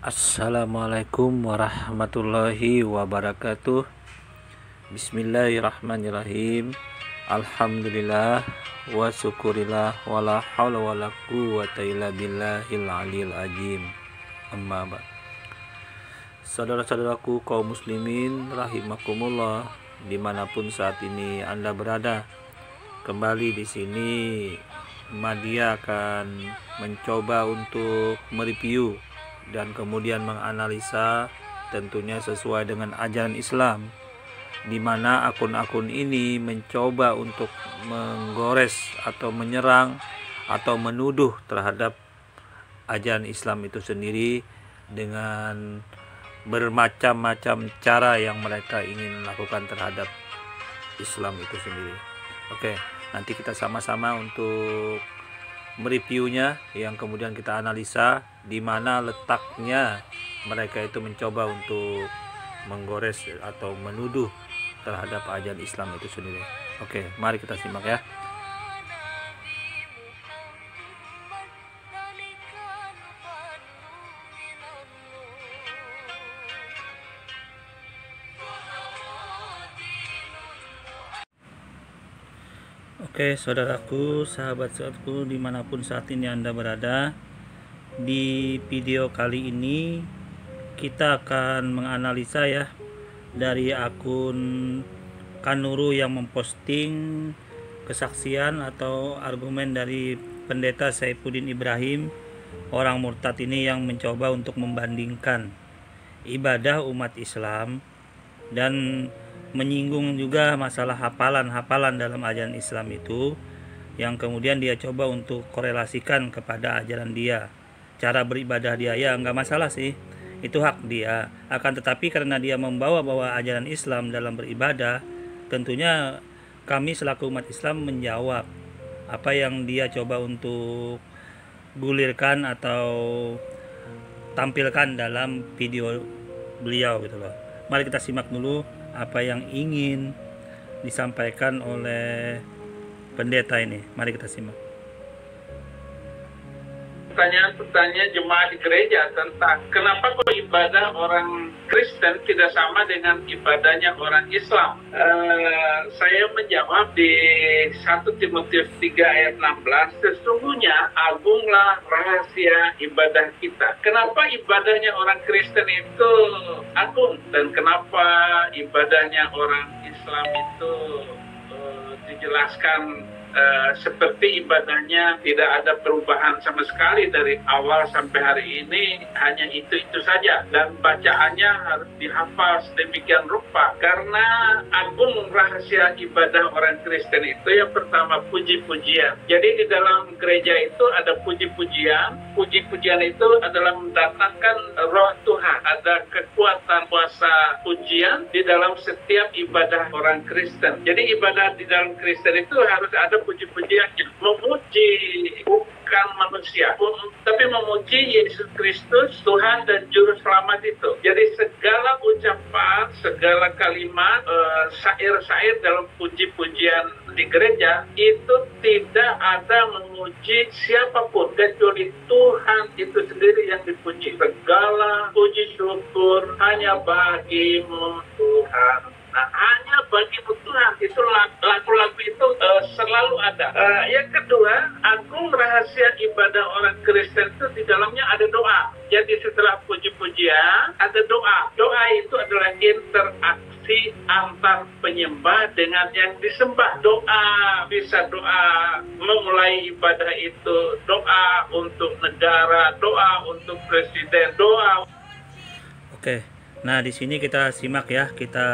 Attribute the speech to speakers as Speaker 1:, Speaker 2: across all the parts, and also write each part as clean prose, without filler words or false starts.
Speaker 1: Assalamualaikum warahmatullahi wabarakatuh. Bismillahirrahmanirrahim. Alhamdulillah wa syukurillah wala haula wala quwwata illa billahil aliyil azim. Amma ba'd. Saudara-saudaraku kaum muslimin rahimakumullah, dimanapun saat ini Anda berada, kembali di sini Madia akan mencoba untuk mereview dan kemudian menganalisa tentunya sesuai dengan ajaran Islam, di mana akun-akun ini mencoba untuk menggores atau menyerang atau menuduh terhadap ajaran Islam itu sendiri dengan bermacam-macam cara yang mereka ingin lakukan terhadap Islam itu sendiri. Oke, nanti kita sama-sama untuk mereviewnya, yang kemudian kita analisa di mana letaknya mereka itu mencoba untuk menggores atau menuduh terhadap ajaran Islam itu sendiri. Oke, mari kita simak ya. Oke, saudaraku, sahabat-sahabatku dimanapun saat ini Anda berada, di video kali ini kita akan menganalisa ya dari akun Kanuru yang memposting kesaksian atau argumen dari pendeta Saifuddin Ibrahim, orang murtad ini, yang mencoba untuk membandingkan ibadah umat Islam dan menyinggung juga masalah hafalan dalam ajaran Islam itu, yang kemudian dia coba untuk korelasikan kepada ajaran dia. Cara beribadah dia ya nggak masalah sih, itu hak dia. Akan tetapi karena dia membawa ajaran Islam dalam beribadah, tentunya kami selaku umat Islam menjawab apa yang dia coba untuk gulirkan atau tampilkan dalam video beliau gitu loh. Mari kita simak dulu apa yang ingin disampaikan oleh pendeta ini. Mari kita simak.
Speaker 2: Pertanyaan jemaah di gereja tentang kenapa kok ibadah orang Kristen tidak sama dengan ibadahnya orang Islam. Saya menjawab di 1 Timotius 3 ayat 16, sesungguhnya agunglah rahasia ibadah kita. Kenapa ibadahnya orang Kristen itu agung dan kenapa ibadahnya orang Islam itu dijelaskan seperti ibadahnya tidak ada perubahan sama sekali dari awal sampai hari ini, hanya itu saja, dan bacaannya harus dihafal sedemikian rupa. Karena agung rahasia ibadah orang Kristen itu yang pertama puji-pujian. Jadi di dalam gereja itu ada puji-pujian. Puji-pujian itu adalah mendatangkan roh Tuhan, ada kekuatan kuasa pujian di dalam setiap ibadah orang Kristen. Jadi ibadah di dalam Kristen itu harus ada puji-pujian, memuji bukan manusia, tapi memuji Yesus Kristus, Tuhan dan Juru Selamat itu. Jadi segala ucapan, segala kalimat, syair-syair dalam puji-pujian di gereja itu tidak ada memuji siapapun kecuali Tuhan itu sendiri yang dipuji. Segala puji syukur hanya bagimu Tuhan. Nah, hanya bagi Tuhan, itu lagu-lagu itu selalu ada. Yang kedua, agung rahasia ibadah orang Kristen itu di dalamnya ada doa. Jadi setelah puji-pujian ada doa. Doa itu adalah interaksi antar penyembah dengan yang disembah. Doa, bisa doa memulai ibadah itu, doa untuk negara, doa untuk presiden, doa.
Speaker 1: Oke. Nah, di sini kita simak ya, kita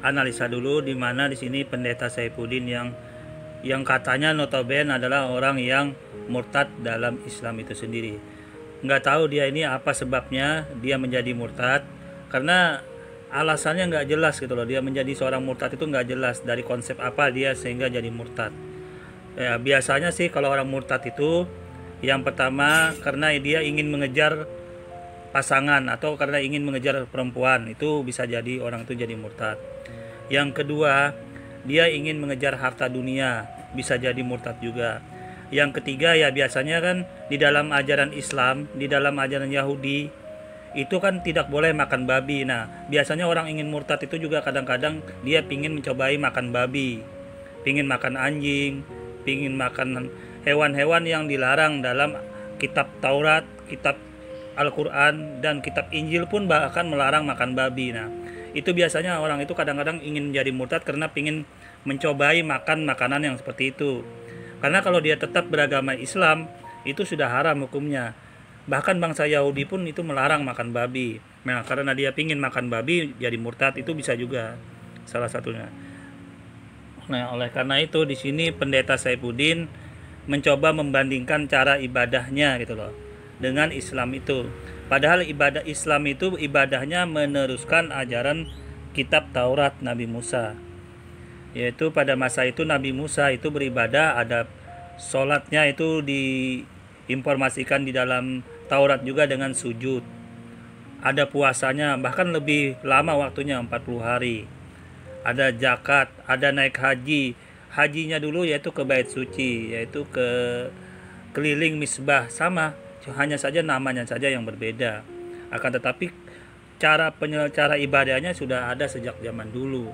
Speaker 1: analisa dulu di mana di sini pendeta Saifuddin yang katanya notabene adalah orang yang murtad dalam Islam itu sendiri. Nggak tahu dia ini apa sebabnya dia menjadi murtad, karena alasannya nggak jelas gitu loh. Dia menjadi seorang murtad itu nggak jelas dari konsep apa dia sehingga jadi murtad. Ya, biasanya sih kalau orang murtad itu yang pertama karena dia ingin mengejar pasangan atau karena ingin mengejar perempuan, itu bisa jadi orang itu jadi murtad. Yang kedua, dia ingin mengejar harta dunia, bisa jadi murtad juga. Yang ketiga ya biasanya kan di dalam ajaran Islam, di dalam ajaran Yahudi itu kan tidak boleh makan babi. Nah, biasanya orang ingin murtad itu juga kadang-kadang dia pingin mencobai makan babi, pingin makan anjing, pingin makan hewan-hewan yang dilarang dalam kitab Taurat, kitab Al-Quran, dan kitab Injil pun bahkan melarang makan babi. Nah, itu biasanya orang itu kadang-kadang ingin menjadi murtad karena pingin mencobai makan makanan yang seperti itu. Karena kalau dia tetap beragama Islam, itu sudah haram hukumnya. Bahkan bangsa Yahudi pun itu melarang makan babi. Nah, karena dia pingin makan babi jadi murtad, itu bisa juga salah satunya. Nah, oleh karena itu di sini Pendeta Saifuddin mencoba membandingkan cara ibadahnya gitu loh dengan Islam itu. Padahal ibadah Islam itu ibadahnya meneruskan ajaran kitab Taurat Nabi Musa. Yaitu pada masa itu Nabi Musa itu beribadah, ada sholatnya itu diinformasikan di dalam Taurat juga dengan sujud. Ada puasanya bahkan lebih lama waktunya 40 hari. Ada zakat, ada naik haji. Hajinya dulu yaitu ke bait suci, yaitu ke keliling misbah, sama, hanya saja namanya saja yang berbeda. Akan tetapi cara ibadahnya sudah ada sejak zaman dulu.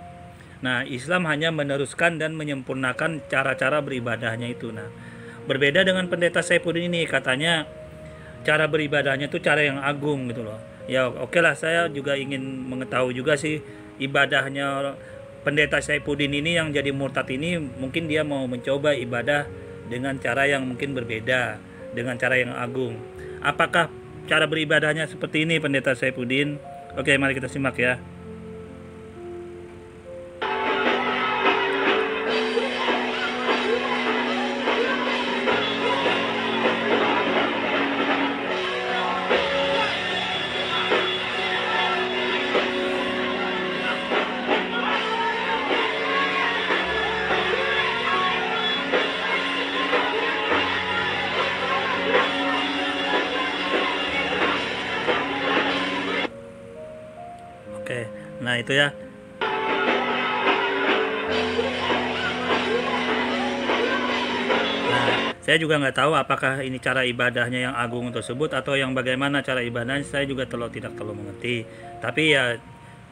Speaker 1: Nah, Islam hanya meneruskan dan menyempurnakan cara-cara beribadahnya itu. Nah, berbeda dengan Pendeta Saifuddin ini, katanya cara beribadahnya itu cara yang agung gitu loh. Ya oke lah, saya juga ingin mengetahui juga sih ibadahnya Pendeta Saifuddin ini yang jadi murtad ini. Mungkin dia mau mencoba ibadah dengan cara yang mungkin berbeda, dengan cara yang agung. Apakah cara beribadahnya seperti ini Pendeta Saifuddin? Oke, mari kita simak ya. Oke, nah itu ya. Nah, saya juga nggak tahu apakah ini cara ibadahnya yang agung tersebut atau yang bagaimana cara ibadahnya. Saya juga tidak terlalu mengerti. Tapi ya,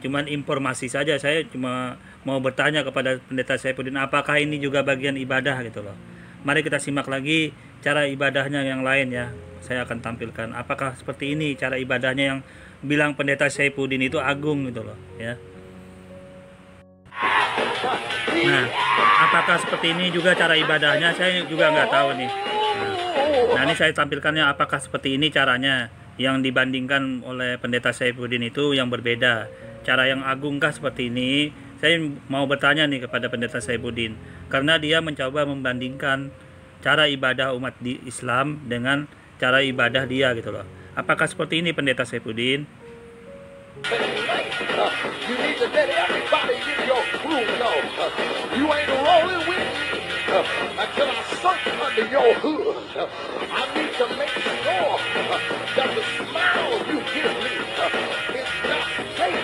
Speaker 1: cuman informasi saja. Saya cuma mau bertanya kepada Pendeta Saifuddin, apakah ini juga bagian ibadah gitu loh. Mari kita simak lagi cara ibadahnya yang lain ya. Saya akan tampilkan apakah seperti ini cara ibadahnya yang bilang Pendeta Saifuddin itu agung gitu loh ya. Nah, apakah seperti ini juga cara ibadahnya? Saya juga nggak tahu nih. Nah, ini saya tampilkannya apakah seperti ini caranya yang dibandingkan oleh Pendeta Saifuddin itu yang berbeda. Cara yang agungkah seperti ini? Saya mau bertanya nih kepada Pendeta Saifuddin, karena dia mencoba membandingkan cara ibadah umat di Islam dengan cara ibadah dia gitu loh. Apakah seperti ini Pendeta Saifuddin?
Speaker 3: You need to let everybody in your crew know you ain't rolling with me until I suck under your hood. I need to make sure that the smile you give me is not fake.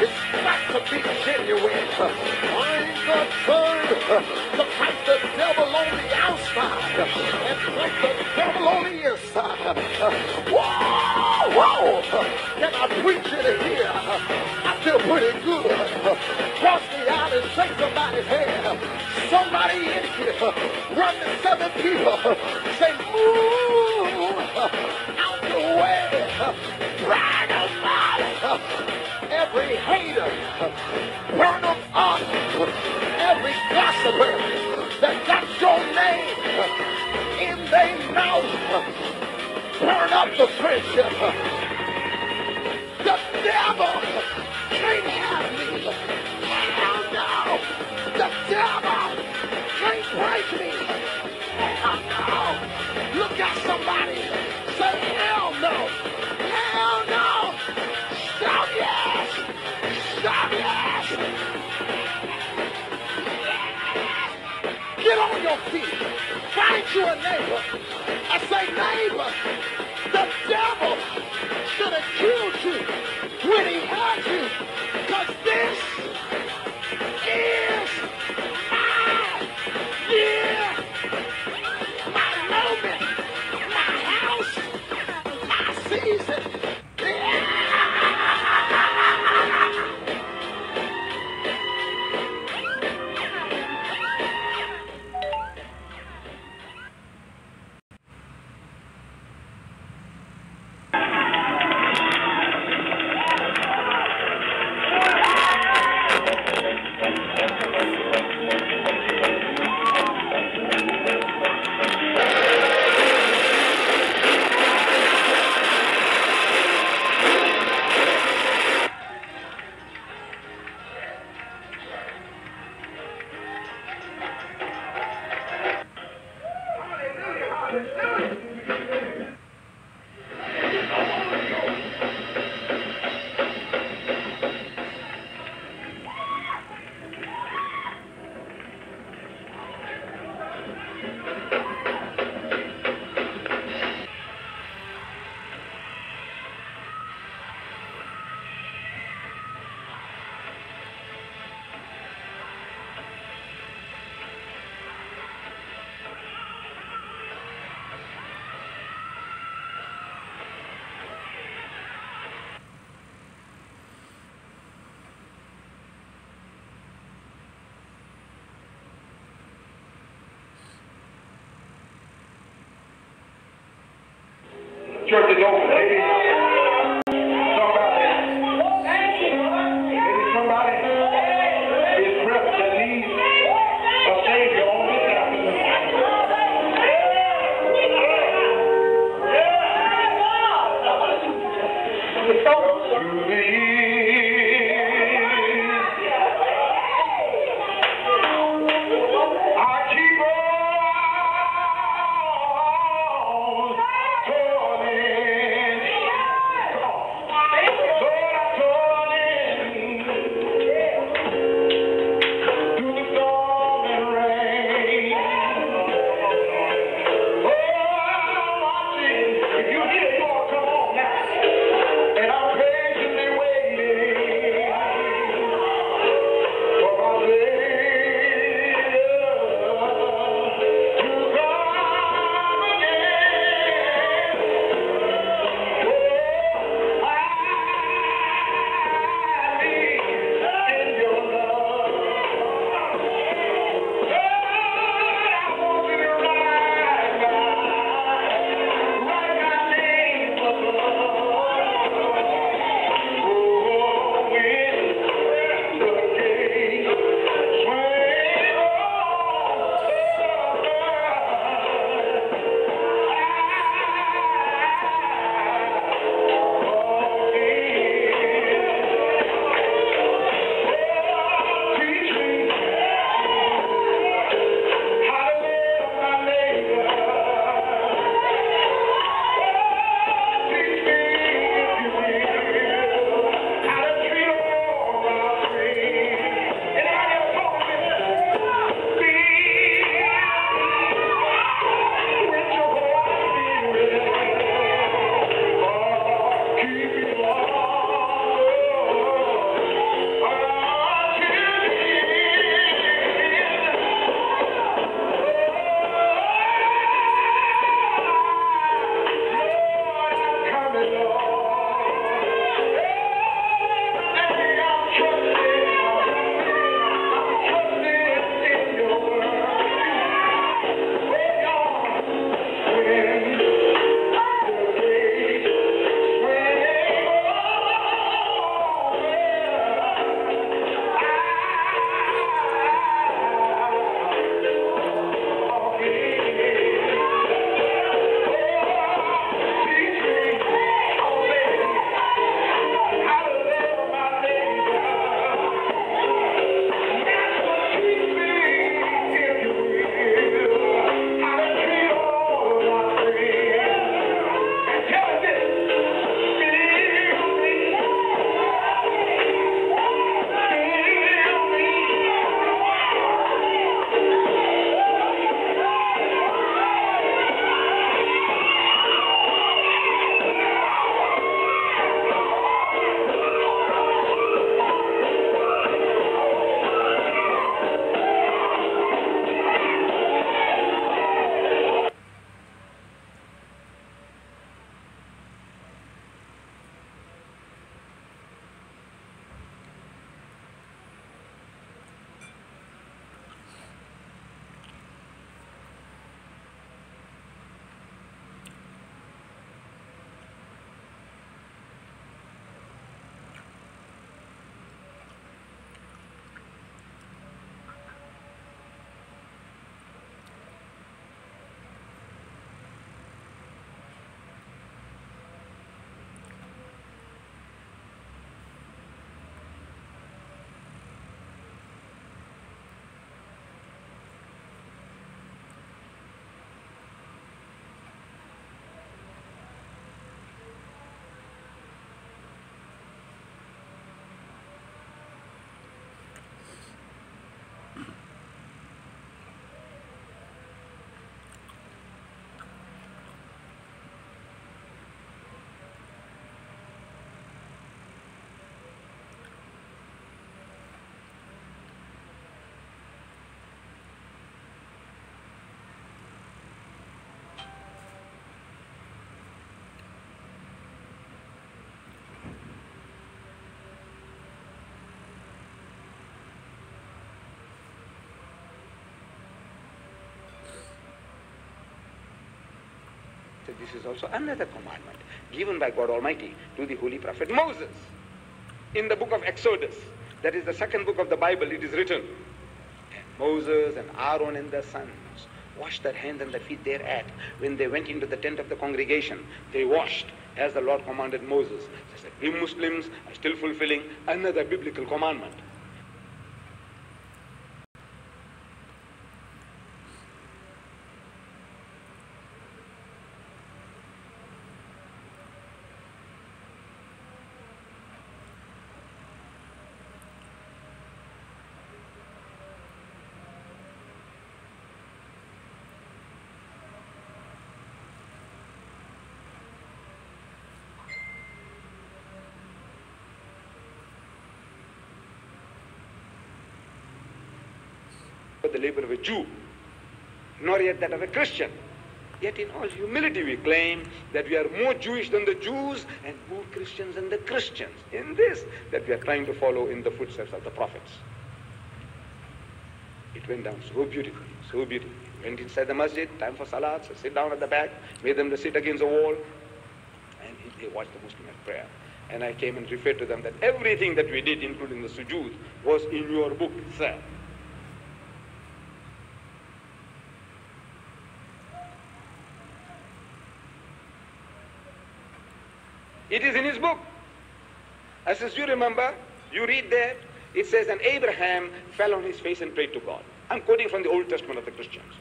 Speaker 3: It's got to be genuine. I ain't gonna turn to fight the devil on the outside and fight the devil on the inside. Whoa, whoa! Can I preach it here? I feel pretty good. Cross the aisle and shake somebody's hand. Somebody in here, run the 7 people. Say, move out the way. Drag them out. Every hater, burn them up. Every gossiper that got your name in their mouth, burn up the friendship. The devil can't have me. Hell no. The devil can't break me. Hell no. Look at somebody. Say hell no. Hell no. Shout yes. Shout yes. Get on your feet. Find you a neighbor. I say neighbor. The devil should have killed you when he had you, because this is my year, my moment, my house, my season. The church is open. Maybe somebody is present that needs a Savior on this afternoon. Through the years, I keep on toiling.
Speaker 4: So this is also another commandment given by God Almighty to the holy prophet Moses. In the book of Exodus, that is the second book of the Bible, it is written, and Moses and Aaron and their sons washed their hands and their feet thereat. When they went into the tent of the congregation, they washed as the Lord commanded Moses. So said, we Muslims are still fulfilling another biblical commandment. The labor of a Jew, nor yet that of a Christian. Yet in all humility we claim that we are more Jewish than the Jews and more Christians than the Christians. In this, that we are trying to follow in the footsteps of the prophets. It went down so beautifully, so beautifully. Went inside the masjid, time for salat, so sit down at the back, made them to sit against the wall, and they watched the Muslim at prayer. And I came and referred to them that everything that we did, including the sujood, was in your book, sir. It is in his book. As you remember, you read there, it says, and Abraham fell on his face and prayed to God. I'm quoting from the Old Testament of the Christians.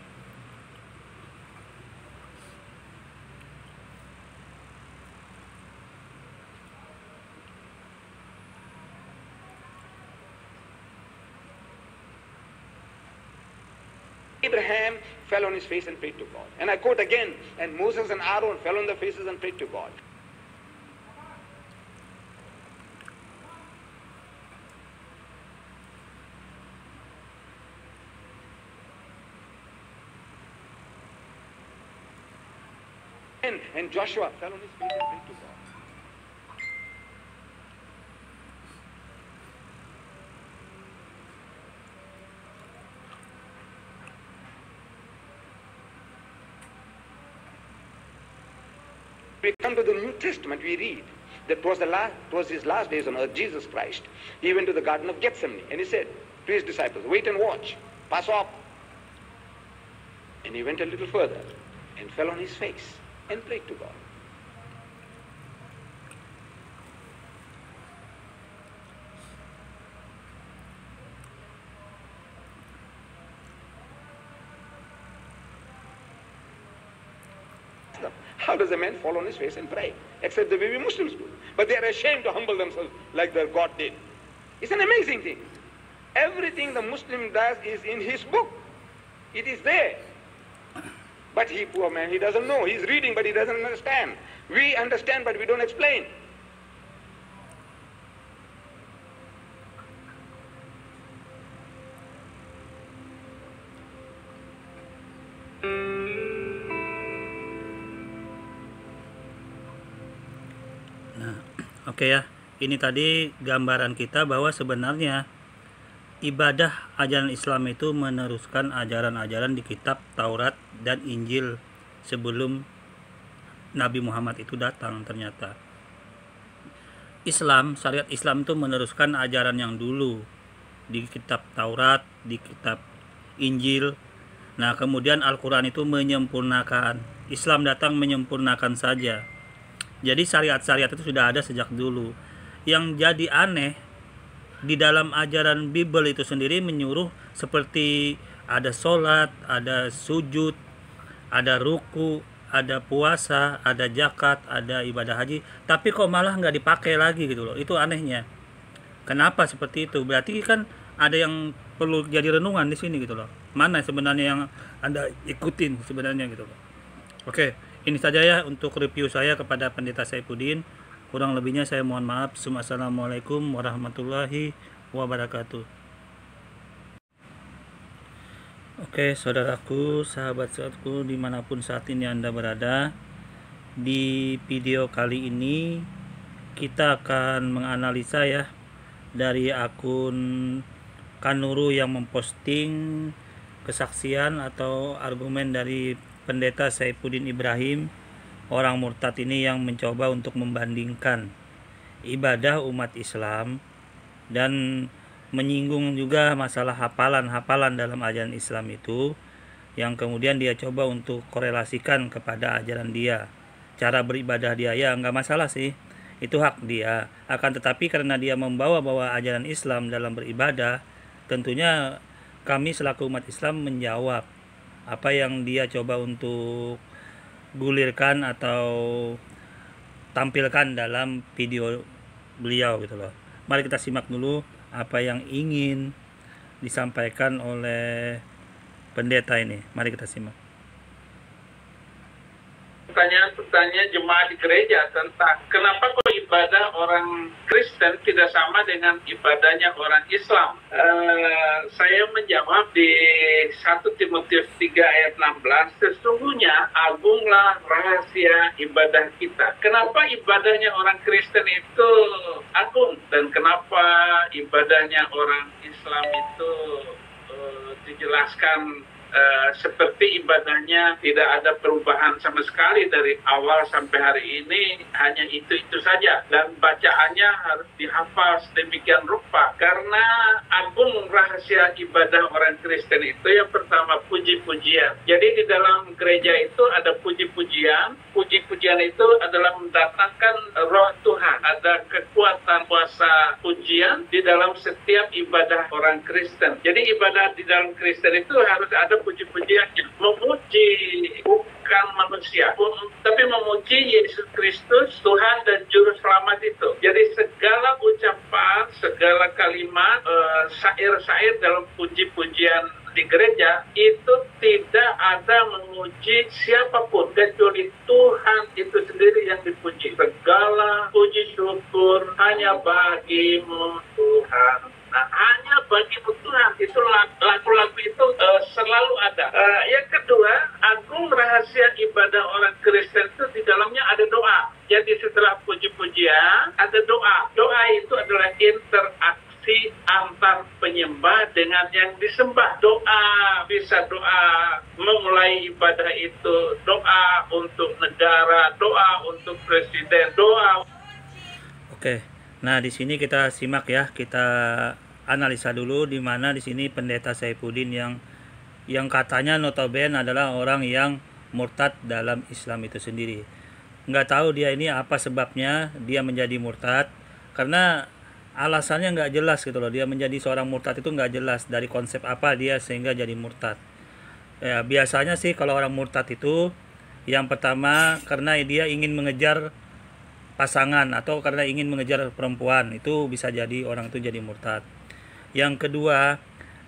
Speaker 4: Abraham fell on his face and prayed to God. And I quote again, and Moses and Aaron fell on their faces and prayed to God. And Joshua fell on his face and prayed to God. We come to the New Testament, we read that was his last days on earth, Jesus Christ. He went to the Garden of Gethsemane and he said to his disciples, wait and watch, pass up. And he went a little further and fell on his face and prayed to God. How does a man fall on his face and pray? Except the way we Muslims do. But they are ashamed to humble themselves like their God did. It's an amazing thing. Everything the Muslim does is in his book. It is there. But he, poor man, he doesn't know. He's reading, but he doesn't understand. We understand, but we don't explain.
Speaker 1: Nah, oke ya. Ini tadi gambaran kita bahwa sebenarnya ibadah ajaran Islam itu meneruskan ajaran-ajaran di kitab Taurat dan Injil sebelum Nabi Muhammad itu datang. Ternyata Islam, syariat Islam itu meneruskan ajaran yang dulu di kitab Taurat, di kitab Injil. Nah, kemudian Al-Quran itu menyempurnakan. Islam datang menyempurnakan saja. Jadi syariat-syariat itu sudah ada sejak dulu. Yang jadi aneh, di dalam ajaran Bible itu sendiri menyuruh seperti ada sholat, ada sujud, ada ruku, ada puasa, ada zakat, ada ibadah haji, tapi kok malah nggak dipakai lagi gitu loh. Itu anehnya. Kenapa seperti itu? Berarti kan ada yang perlu jadi renungan di sini gitu loh. Mana sebenarnya yang Anda ikutin sebenarnya gitu loh. Oke, ini saja ya untuk review saya kepada Pendeta Saifuddin. Kurang lebihnya saya mohon maaf. Assalamualaikum warahmatullahi wabarakatuh. Oke, saudaraku, sahabat-sahabatku dimanapun saat ini Anda berada, di video kali ini kita akan menganalisa ya dari akun Kanuru yang memposting kesaksian atau argumen dari Pendeta Saifuddin Ibrahim orang murtad ini yang mencoba untuk membandingkan ibadah umat Islam dan menyinggung juga masalah hafalan-hafalan dalam ajaran Islam itu, yang kemudian dia coba untuk korelasikan kepada ajaran dia. Cara beribadah dia ya nggak masalah sih, itu hak dia. Akan tetapi karena dia membawa ajaran Islam dalam beribadah, tentunya kami selaku umat Islam menjawab apa yang dia coba untuk gulirkan atau tampilkan dalam video beliau gitu loh. Mari kita simak dulu apa yang ingin disampaikan oleh pendeta ini. Mari kita simak.
Speaker 2: Pertanyaan-pertanyaan jemaat di gereja tentang kenapa kok ibadah orang Kristen tidak sama dengan ibadahnya orang Islam. Saya menjawab di 1 Timotius 3 ayat 16, sesungguhnya agunglah rahasia ibadah kita. Kenapa ibadahnya orang Kristen itu agung dan kenapa ibadahnya orang Islam itu dijelaskan seperti ibadahnya tidak ada perubahan sama sekali dari awal sampai hari ini, hanya itu saja, dan bacaannya harus dihafal sedemikian rupa. Karena agung rahasia ibadah orang Kristen itu yang pertama puji-pujian. Jadi di dalam gereja itu ada puji-pujian. Puji-pujian itu adalah mendatangkan roh Tuhan, ada kekuatan kuasa pujian di dalam setiap ibadah orang Kristen. Jadi ibadah di dalam Kristen itu harus ada puji-pujian, memuji bukan manusia, tapi memuji Yesus Kristus, Tuhan dan Juru Selamat itu. Jadi segala ucapan, segala kalimat, syair-syair dalam puji-pujian di gereja itu tidak ada memuji siapapun kecuali Tuhan itu sendiri yang dipuji. Segala puji syukur hanya bagimu Tuhan. Nah, hanya bagi Tuhan, itu lagu-lagu itu selalu ada. Yang kedua, agung rahasia ibadah orang Kristen itu di dalamnya ada doa. Jadi setelah puji-pujian ada doa. Doa itu adalah interaksi antar penyembah dengan yang disembah. Doa, bisa doa memulai ibadah itu, doa untuk negara, doa untuk presiden, doa.
Speaker 1: Oke. Nah, di sini kita simak ya, kita analisa dulu di mana di sini pendeta Saifuddin yang katanya notabene adalah orang yang murtad dalam Islam itu sendiri. Nggak tahu dia ini apa sebabnya dia menjadi murtad, karena alasannya nggak jelas gitu loh. Dia menjadi seorang murtad itu nggak jelas dari konsep apa dia sehingga jadi murtad. Ya, biasanya sih kalau orang murtad itu yang pertama karena dia ingin mengejar pasangan atau karena ingin mengejar perempuan, itu bisa jadi orang itu jadi murtad. Yang kedua,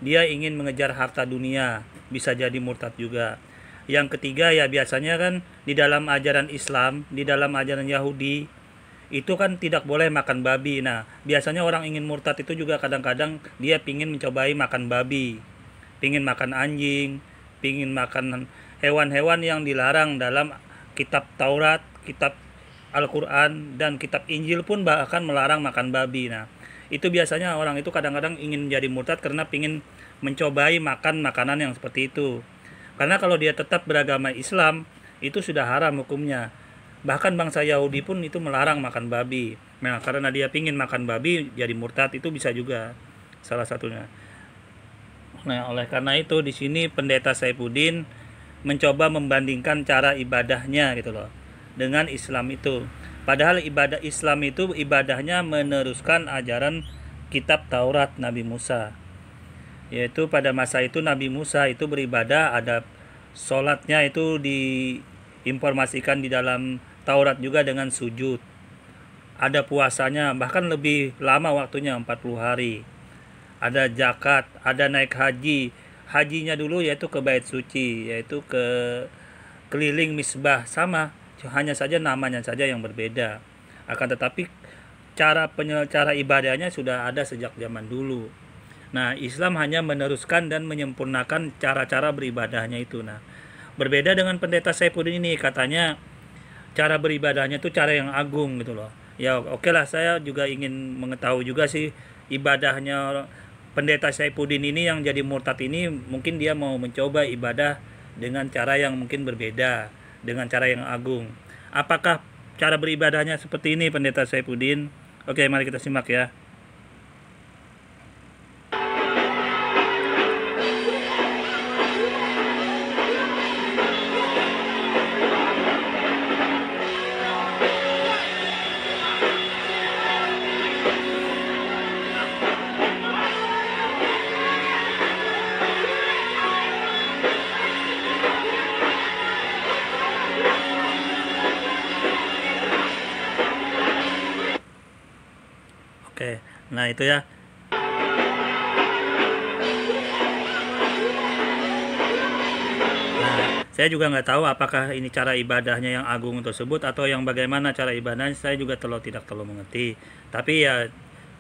Speaker 1: dia ingin mengejar harta dunia, bisa jadi murtad juga. Yang ketiga ya biasanya kan di dalam ajaran Islam, di dalam ajaran Yahudi itu kan tidak boleh makan babi. Nah, biasanya orang ingin murtad itu juga kadang-kadang dia pingin mencobai makan babi, pingin makan anjing, pingin makan hewan-hewan yang dilarang dalam kitab Taurat, kitab Al-Quran, dan kitab Injil pun bahkan melarang makan babi. Nah, itu biasanya orang itu kadang-kadang ingin menjadi murtad karena ingin mencobai makan makanan yang seperti itu. Karena kalau dia tetap beragama Islam, itu sudah haram hukumnya. Bahkan bangsa Yahudi pun itu melarang makan babi. Nah, karena dia ingin makan babi, jadi murtad, itu bisa juga salah satunya. Nah, oleh karena itu di sini pendeta Saifuddin mencoba membandingkan cara ibadahnya gitu loh dengan Islam itu. Padahal ibadah Islam itu ibadahnya meneruskan ajaran kitab Taurat Nabi Musa. Yaitu pada masa itu Nabi Musa itu beribadah, ada sholatnya itu diinformasikan di dalam Taurat juga dengan sujud. Ada puasanya, bahkan lebih lama waktunya 40 hari. Ada zakat, ada naik haji. Hajinya dulu yaitu ke bait suci, yaitu ke keliling misbah, sama. Hanya saja namanya saja yang berbeda. Akan tetapi cara ibadahnya sudah ada sejak zaman dulu. Nah, Islam hanya meneruskan dan menyempurnakan cara-cara beribadahnya itu. Nah, berbeda dengan pendeta Saifuddin ini, katanya cara beribadahnya itu cara yang agung gitu loh. Ya oke lah, saya juga ingin mengetahui juga sih ibadahnya pendeta Saifuddin ini yang jadi murtad ini. Mungkin dia mau mencoba ibadah dengan cara yang mungkin berbeda, dengan cara yang agung. Apakah cara beribadahnya seperti ini Pendeta Saifuddin? Oke, mari kita simak ya. Oke, nah itu ya. Nah, saya juga nggak tahu apakah ini cara ibadahnya yang agung tersebut atau yang bagaimana cara ibadahnya. Saya juga tidak terlalu mengerti. Tapi ya,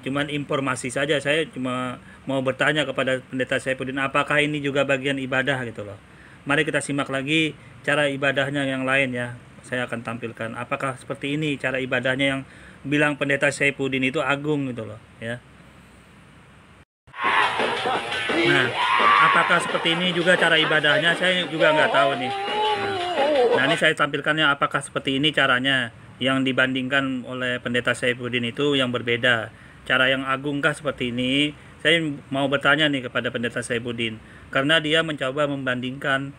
Speaker 1: cuman informasi saja. Saya cuma mau bertanya kepada Pendeta Saifuddin, apakah ini juga bagian ibadah gitu loh. Mari kita simak lagi cara ibadahnya yang lain ya. Saya akan tampilkan apakah seperti ini cara ibadahnya yang bilang Pendeta Saifuddin itu agung gitu loh ya. Nah, apakah seperti ini juga cara ibadahnya? Saya juga nggak tahu nih. Nah, ini saya tampilkannya apakah seperti ini caranya yang dibandingkan oleh Pendeta Saifuddin itu yang berbeda. Cara yang agungkah seperti ini? Saya mau bertanya nih kepada Pendeta Saifuddin karena dia mencoba membandingkan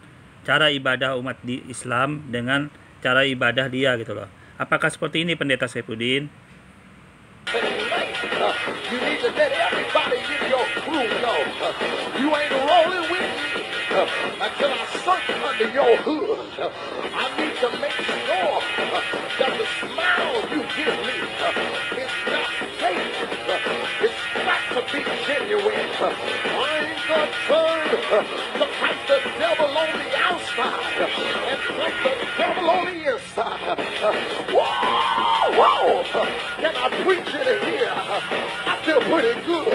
Speaker 1: cara ibadah umat di Islam dengan cara ibadah dia gitu loh. Apakah seperti ini Pendeta Saifuddin?
Speaker 3: You need to let everybody in your crew know you ain't rolling with me until I sunk under your hood. I need to make sure that the smile you give me is not fake. It's got to be genuine. I ain't gonna turn to fight the devil on the outside and fight the devil on the inside. Whoa, whoa! Can I preach it here? I feel pretty good.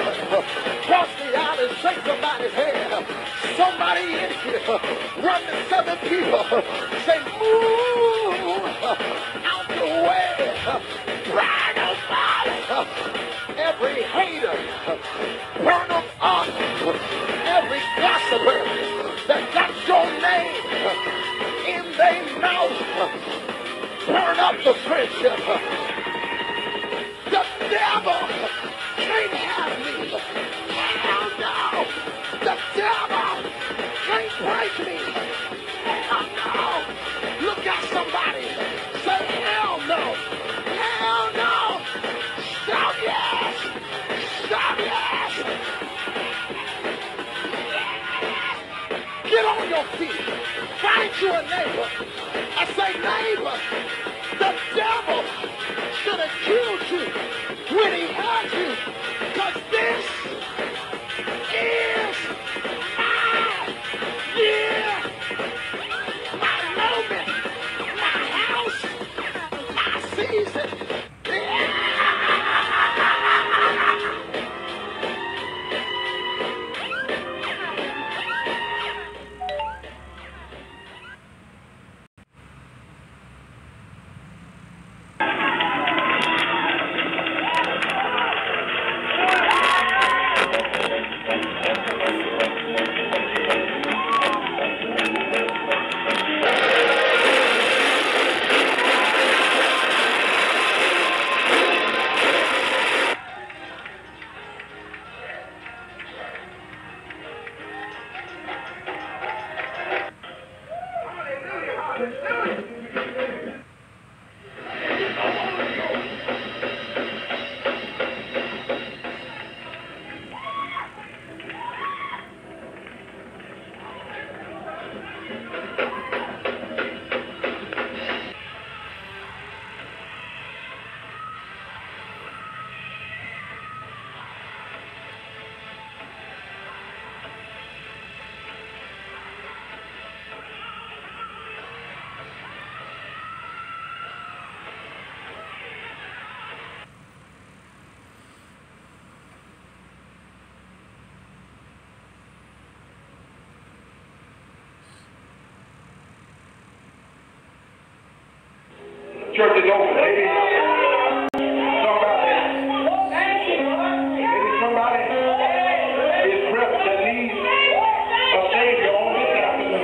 Speaker 3: Cross the aisle and shake somebody's hand. Somebody in here, run to 7 people, say move out the way. Brag about every hater, burn them up. Every gossiper that got your name in their mouth, burn up the friendship. The devil can't have me. Hell no. The devil can't break me. Hell no. Look at somebody. Say hell no. Hell no. Shout yes. Shout yes. Get on your feet. Find you a neighbor. I say neighbor. The devil should have killed you when he had you, because this is my year, my moment, my house, my season.
Speaker 5: Church is open. Maybe somebody is present that needs a Savior on this afternoon.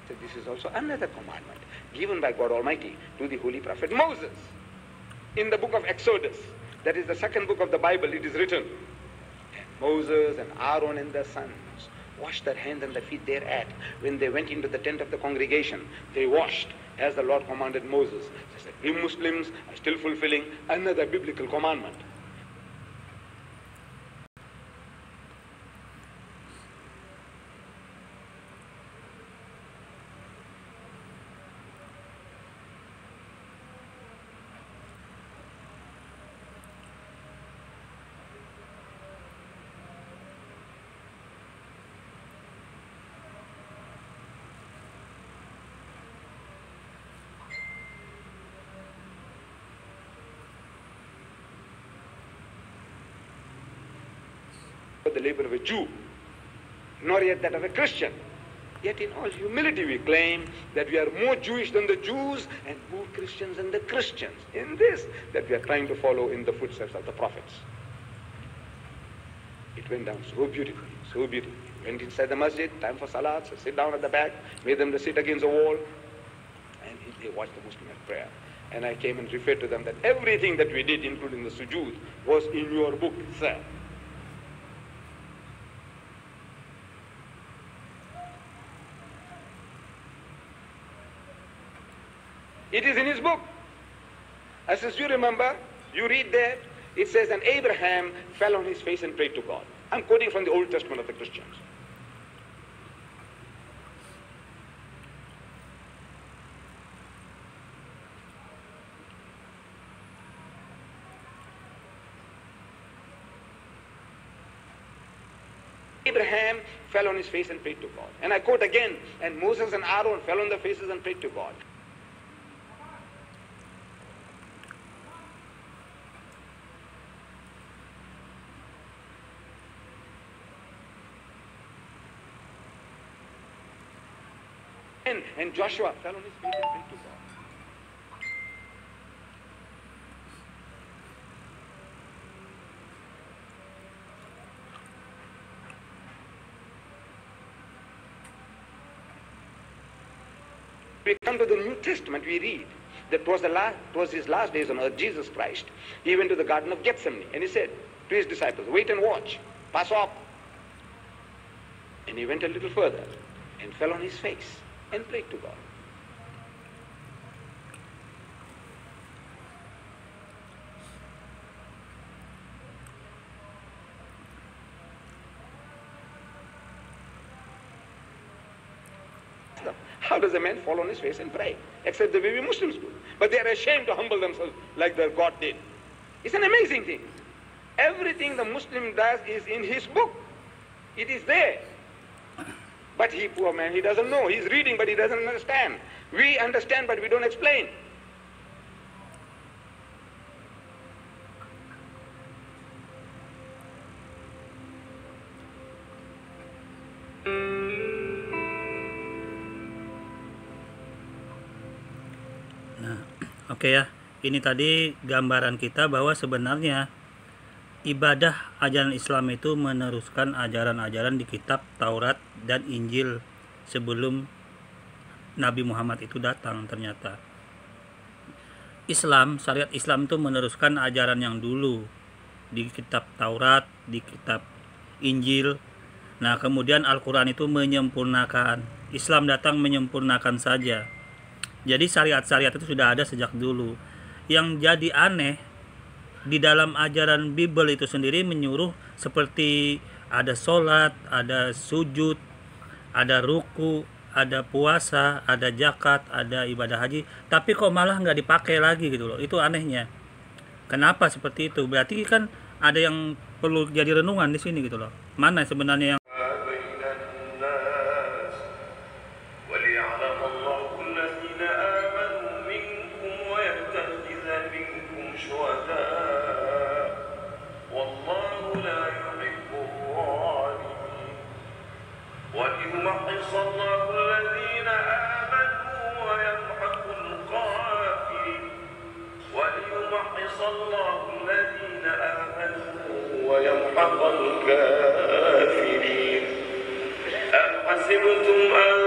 Speaker 4: So this is also another commandment given by God Almighty to the holy prophet Moses. In the book of Exodus, that is the second book of the Bible, it is written, and Moses and Aaron and their sons washed their hands and their feet thereat. When they went into the tent of the congregation, they washed as the Lord commanded Moses. So said, we Muslims are still fulfilling another biblical commandment. The labor of a Jew, nor yet that of a Christian. Yet in all humility we claim that we are more Jewish than the Jews and more Christians than the Christians. In this, that we are trying to follow in the footsteps of the prophets. It went down so beautifully, so beautifully. Went inside the masjid, time for salat, so sit down at the back, made them to sit against the wall, and they watched the Muslim at prayer. And I came and referred to them that everything that we did, including the sujood, was in your book, sir. It is in his book. As you remember, you read there, it says, and Abraham fell on his face and prayed to God. I'm quoting from the Old Testament of the Christians. Abraham fell on his face and prayed to God. And I quote again, and Moses and Aaron fell on their faces and prayed to God. And Joshua fell on his face and prayed to God. We come to the New Testament, we read that was his last days on earth, Jesus Christ. He went to the Garden of Gethsemane and he said to his disciples, wait and watch, pass up. And he went a little further and fell on his face and prayed to God. How does a man fall on his face and pray? Except the way we Muslims do. But they are ashamed to humble themselves like their God did. It's an amazing thing. Everything the Muslim does is in his book. It is there. But he, poor man, he doesn't know. He's reading, but he doesn't understand. We understand, but we don't explain.
Speaker 1: Nah, oke ya. Ini tadi gambaran kita bahwa sebenarnya ibadah ajaran Islam itu meneruskan ajaran-ajaran di kitab Taurat dan Injil sebelum Nabi Muhammad itu datang. Ternyata Islam, syariat Islam itu meneruskan ajaran yang dulu di kitab Taurat, di kitab Injil. Nah, kemudian Al-Quran itu menyempurnakan. Islam datang menyempurnakan saja. Jadi syariat-syariat itu sudah ada sejak dulu. Yang jadi aneh, di dalam ajaran Bible itu sendiri menyuruh seperti ada sholat, ada sujud, ada ruku, ada puasa, ada zakat, ada ibadah haji, tapi kok malah nggak dipakai lagi gitu loh. Itu anehnya. Kenapa seperti itu? Berarti kan ada yang perlu jadi renungan di sini gitu loh. Mana sebenarnya yang
Speaker 6: ويمحق الكافرين أم حسبتم أن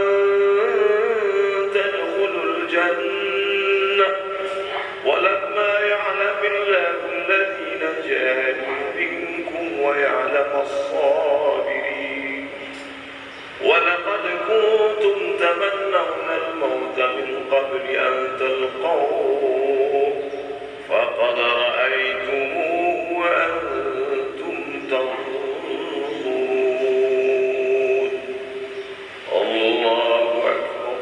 Speaker 6: تمنون الموت من قبل أن تلقوه فقد رأيتموه وأنتم تنظرون الله أكبر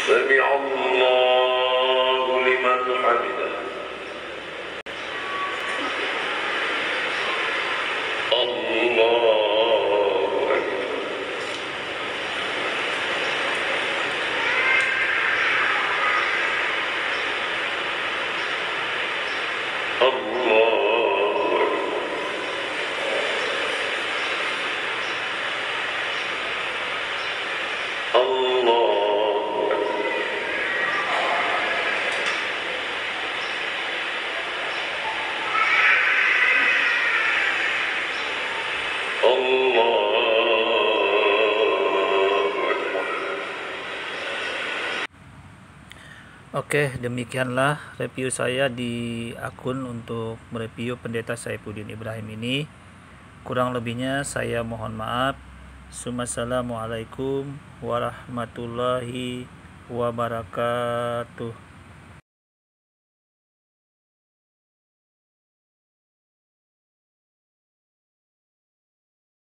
Speaker 6: سمع الله لمن حمده
Speaker 1: Oke, demikianlah review saya di akun untuk mereview Pendeta Saifuddin Ibrahim ini. Kurang lebihnya saya mohon maaf. Assalamualaikum warahmatullahi wabarakatuh.